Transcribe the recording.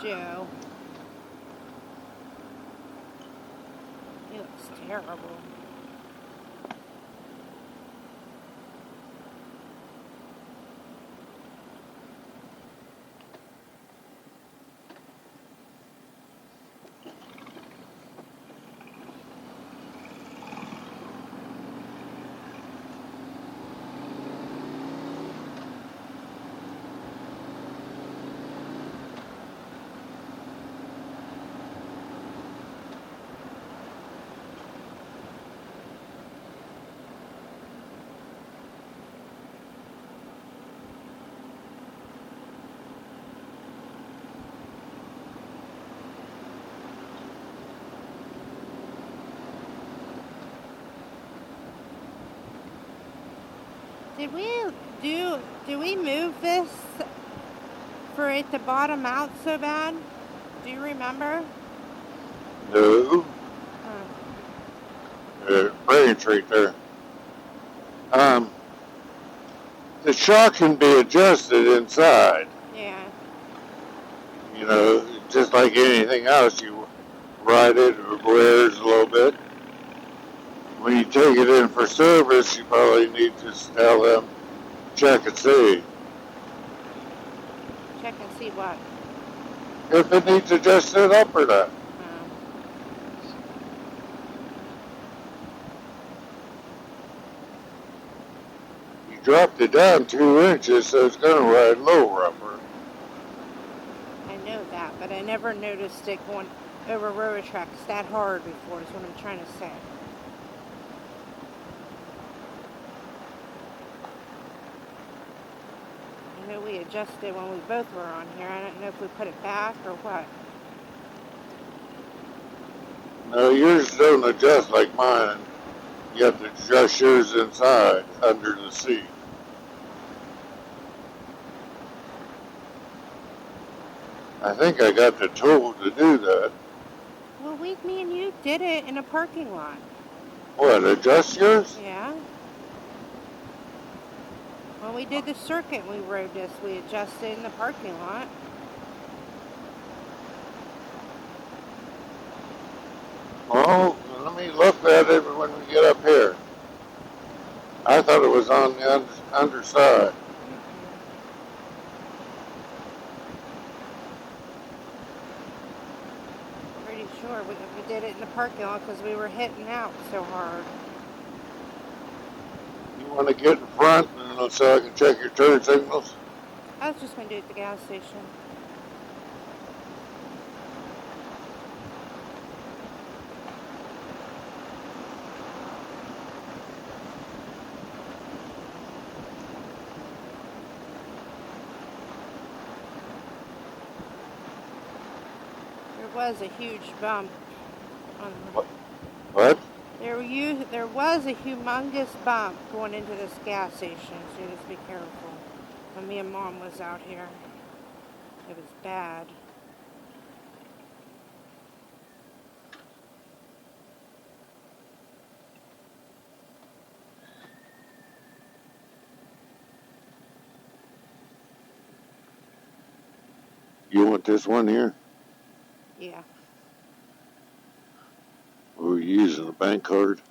Joe. He looks terrible. Did we move this for it to bottom out so bad? Do you remember? No. Oh. Branch right there. The shock can be adjusted inside. Yeah. You know, just like anything else, you ride it, it wears a little bit. When you take it in for service, you probably need to tell them, check and see. Check and see what? If it needs adjusted up or not. You dropped it down 2 inches, so it's going to ride a little rougher. I know that, but I never noticed it going over railroad tracks that hard before, is what I'm trying to say. I know we adjusted when we both were on here. I don't know if we put it back or what. No, yours don't adjust like mine. You have to adjust yours inside, under the seat. I think I got the tool to do that. Well, me and you did it in a parking lot. What, adjust yours? Yeah. When we did the circuit, we rode this. We adjusted in the parking lot. Well, let me look at it when we get up here. I thought it was on the underside. Pretty sure we did it in the parking lot because we were hitting out so hard. You want to get in front so I can check your turn signals? I was just going to do it at the gas station. There was a huge bump on the... What? There was a humongous bump going into this gas station, so just be careful. When me and Mom was out here, it was bad. You want this one here? Yeah. We're using a bank card.